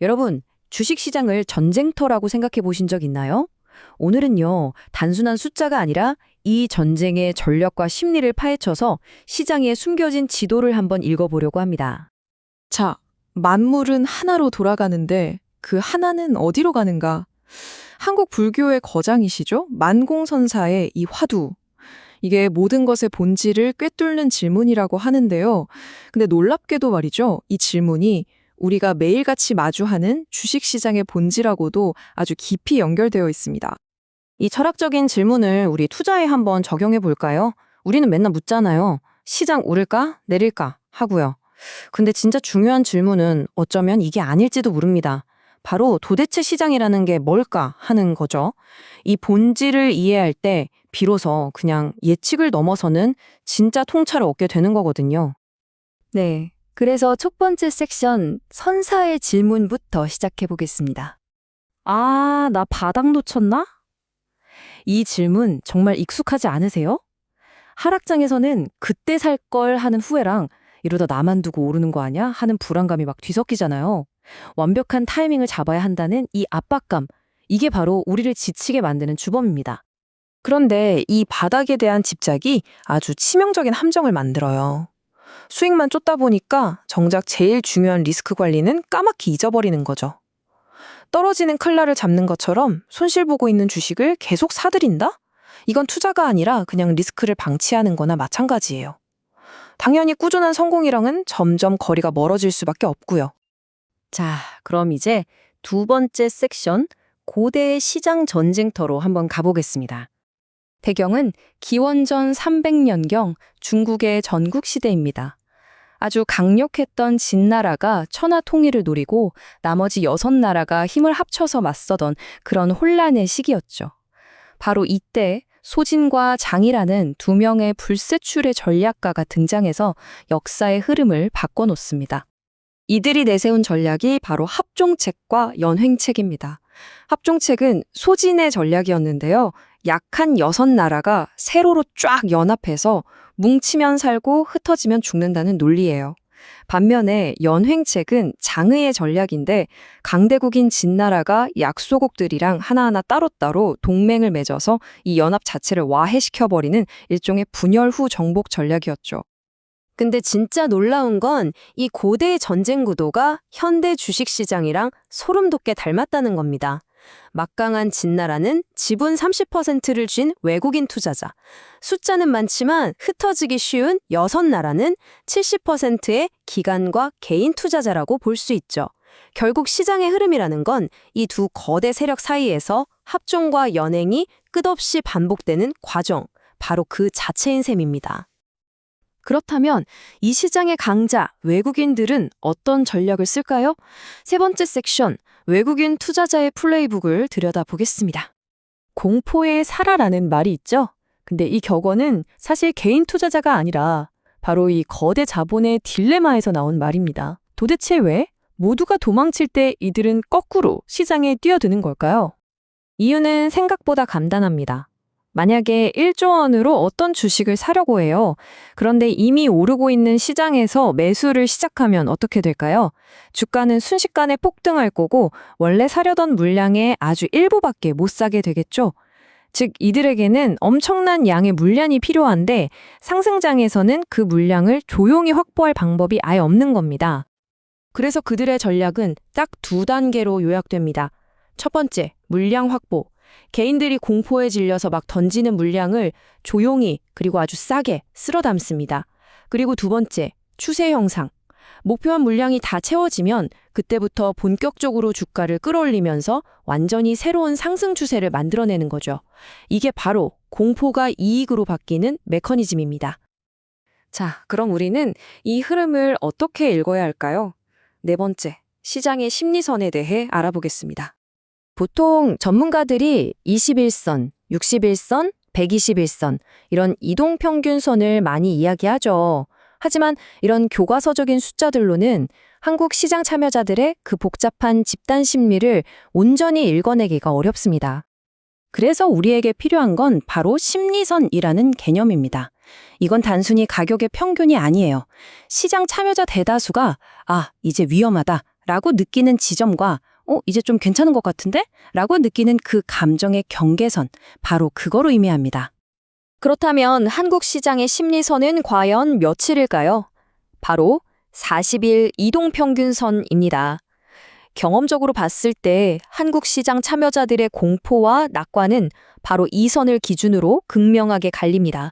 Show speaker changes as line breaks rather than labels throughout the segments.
여러분, 주식시장을 전쟁터라고 생각해 보신 적 있나요? 오늘은요, 단순한 숫자가 아니라 이 전쟁의 전략과 심리를 파헤쳐서 시장에 숨겨진 지도를 한번 읽어보려고 합니다.
자, 만물은 하나로 돌아가는데 그 하나는 어디로 가는가? 한국 불교의 거장이시죠? 만공선사의 이 화두. 이게 모든 것의 본질을 꿰뚫는 질문이라고 하는데요. 근데 놀랍게도 말이죠. 이 질문이 우리가 매일같이 마주하는 주식시장의 본질하고도 아주 깊이 연결되어 있습니다.
이 철학적인 질문을 우리 투자에 한번 적용해 볼까요? 우리는 맨날 묻잖아요. 시장 오를까? 내릴까? 하고요. 근데 진짜 중요한 질문은 어쩌면 이게 아닐지도 모릅니다. 바로 도대체 시장이라는 게 뭘까 하는 거죠. 이 본질을 이해할 때 비로소 그냥 예측을 넘어서는 진짜 통찰을 얻게 되는 거거든요. 네. 그래서 첫 번째 섹션 선사의 질문부터 시작해 보겠습니다. 아, 나 바닥 놓쳤나? 이 질문 정말 익숙하지 않으세요? 하락장에서는 그때 살 걸 하는 후회랑 이러다 나만 두고 오르는 거 아니야? 하는 불안감이 막 뒤섞이잖아요. 완벽한 타이밍을 잡아야 한다는 이 압박감, 이게 바로 우리를 지치게 만드는 주범입니다.
그런데 이 바닥에 대한 집착이 아주 치명적인 함정을 만들어요. 수익만 쫓다 보니까 정작 제일 중요한 리스크 관리는 까맣게 잊어버리는 거죠. 떨어지는 칼날을 잡는 것처럼 손실 보고 있는 주식을 계속 사들인다? 이건 투자가 아니라 그냥 리스크를 방치하는 거나 마찬가지예요. 당연히 꾸준한 성공이랑은 점점 거리가 멀어질 수밖에 없고요.
자, 그럼 이제 두 번째 섹션, 고대의 시장 전쟁터로 한번 가보겠습니다. 배경은 기원전 300년경 중국의 전국시대입니다. 아주 강력했던 진나라가 천하 통일을 노리고 나머지 6나라가 힘을 합쳐서 맞서던 그런 혼란의 시기였죠. 바로 이때 소진과 장이라는 두 명의 불세출의 전략가가 등장해서 역사의 흐름을 바꿔놓습니다. 이들이 내세운 전략이 바로 합종책과 연횡책입니다. 합종책은 소진의 전략이었는데요. 약한 6나라가 세로로 쫙 연합해서 뭉치면 살고 흩어지면 죽는다는 논리예요. 반면에 연횡책은 장의의 전략인데 강대국인 진나라가 약소국들이랑 하나하나 따로따로 동맹을 맺어서 이 연합 자체를 와해시켜버리는 일종의 분열 후 정복 전략이었죠. 근데 진짜 놀라운 건 이 고대의 전쟁 구도가 현대 주식시장이랑 소름 돋게 닮았다는 겁니다. 막강한 진나라는 지분 30%를 쥔 외국인 투자자, 숫자는 많지만 흩어지기 쉬운 6나라는 70%의 기관과 개인 투자자라고 볼 수 있죠. 결국 시장의 흐름이라는 건 이 두 거대 세력 사이에서 합종과 연행이 끝없이 반복되는 과정, 바로 그 자체인 셈입니다. 그렇다면 이 시장의 강자, 외국인들은 어떤 전략을 쓸까요? 세 번째 섹션, 외국인 투자자의 플레이북을 들여다보겠습니다. 공포의 살아라는 말이 있죠? 근데 이 격언은 사실 개인 투자자가 아니라 바로 이 거대 자본의 딜레마에서 나온 말입니다. 도대체 왜? 모두가 도망칠 때 이들은 거꾸로 시장에 뛰어드는 걸까요? 이유는 생각보다 간단합니다. 만약에 1조 원으로 어떤 주식을 사려고 해요. 그런데 이미 오르고 있는 시장에서 매수를 시작하면 어떻게 될까요? 주가는 순식간에 폭등할 거고 원래 사려던 물량의 아주 일부밖에 못 사게 되겠죠. 즉 이들에게는 엄청난 양의 물량이 필요한데 상승장에서는 그 물량을 조용히 확보할 방법이 아예 없는 겁니다. 그래서 그들의 전략은 딱 2단계로 요약됩니다. 첫 번째, 물량 확보. 개인들이 공포에 질려서 막 던지는 물량을 조용히 그리고 아주 싸게 쓸어 담습니다. 그리고 두 번째, 추세 형상. 목표한 물량이 다 채워지면 그때부터 본격적으로 주가를 끌어올리면서 완전히 새로운 상승 추세를 만들어내는 거죠. 이게 바로 공포가 이익으로 바뀌는 메커니즘입니다. 자, 그럼 우리는 이 흐름을 어떻게 읽어야 할까요? 네 번째, 시장의 심리선에 대해 알아보겠습니다. 보통 전문가들이 21선, 61선, 121선 이런 이동평균선을 많이 이야기하죠. 하지만 이런 교과서적인 숫자들로는 한국 시장 참여자들의 그 복잡한 집단 심리를 온전히 읽어내기가 어렵습니다. 그래서 우리에게 필요한 건 바로 심리선이라는 개념입니다. 이건 단순히 가격의 평균이 아니에요. 시장 참여자 대다수가 이제 위험하다 라고 느끼는 지점과 이제 좀 괜찮은 것 같은데? 라고 느끼는 그 감정의 경계선, 바로 그거로 의미합니다.
그렇다면 한국 시장의 심리선은 과연 며칠일까요? 바로 40일 이동평균선입니다. 경험적으로 봤을 때 한국 시장 참여자들의 공포와 낙관은 바로 이 선을 기준으로 극명하게 갈립니다.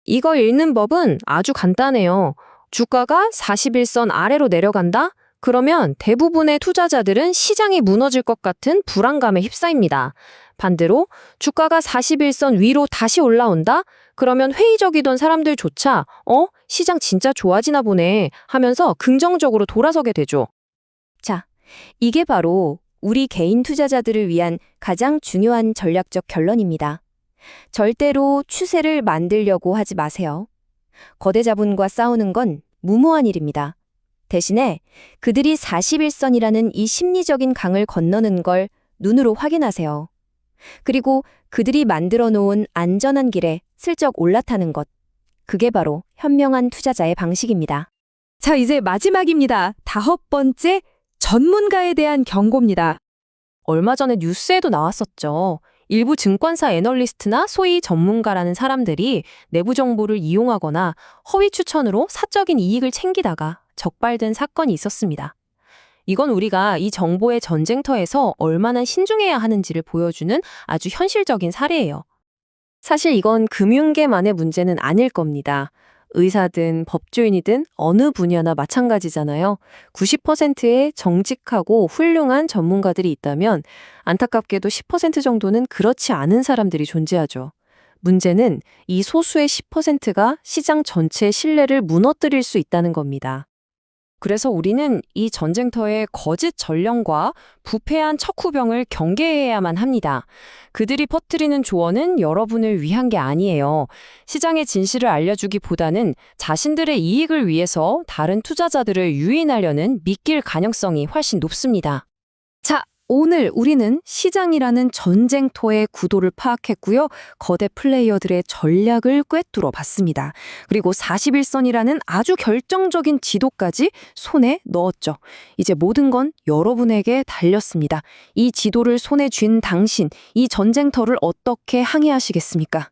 이거 읽는 법은 아주 간단해요. 주가가 41선 아래로 내려간다? 그러면 대부분의 투자자들은 시장이 무너질 것 같은 불안감에 휩싸입니다. 반대로 주가가 41선 위로 다시 올라온다? 그러면 회의적이던 사람들조차 시장 진짜 좋아지나 보네 하면서 긍정적으로 돌아서게 되죠.
이게 바로 우리 개인 투자자들을 위한 가장 중요한 전략적 결론입니다. 절대로 추세를 만들려고 하지 마세요. 거대 자본과 싸우는 건 무모한 일입니다. 대신에 그들이 41선이라는 이 심리적인 강을 건너는 걸 눈으로 확인하세요. 그리고 그들이 만들어 놓은 안전한 길에 슬쩍 올라타는 것. 그게 바로 현명한 투자자의 방식입니다.
자, 이제 마지막입니다. 5번째, 전문가에 대한 경고입니다.
얼마 전에 뉴스에도 나왔었죠. 일부 증권사 애널리스트나 소위 전문가라는 사람들이 내부 정보를 이용하거나 허위 추천으로 사적인 이익을 챙기다가 적발된 사건이 있었습니다. 이건 우리가 이 정보의 전쟁터에서 얼마나 신중해야 하는지를 보여주는 아주 현실적인 사례예요. 사실 이건 금융계만의 문제는 아닐 겁니다. 의사든 법조인이든 어느 분야나 마찬가지잖아요. 90%의 정직하고 훌륭한 전문가들이 있다면 안타깝게도 10% 정도는 그렇지 않은 사람들이 존재하죠. 문제는 이 소수의 10%가 시장 전체의 신뢰를 무너뜨릴 수 있다는 겁니다.
그래서 우리는 이 전쟁터의 거짓 전령과 부패한 척후병을 경계해야만 합니다. 그들이 퍼뜨리는 조언은 여러분을 위한 게 아니에요. 시장의 진실을 알려주기보다는 자신들의 이익을 위해서 다른 투자자들을 유인하려는 미끼일 가능성이 훨씬 높습니다. 자, 오늘 우리는 시장이라는 전쟁터의 구도를 파악했고요. 거대 플레이어들의 전략을 꿰뚫어 봤습니다. 그리고 41선이라는 아주 결정적인 지도까지 손에 넣었죠. 이제 모든 건 여러분에게 달렸습니다. 이 지도를 손에 쥔 당신, 이 전쟁터를 어떻게 항해하시겠습니까?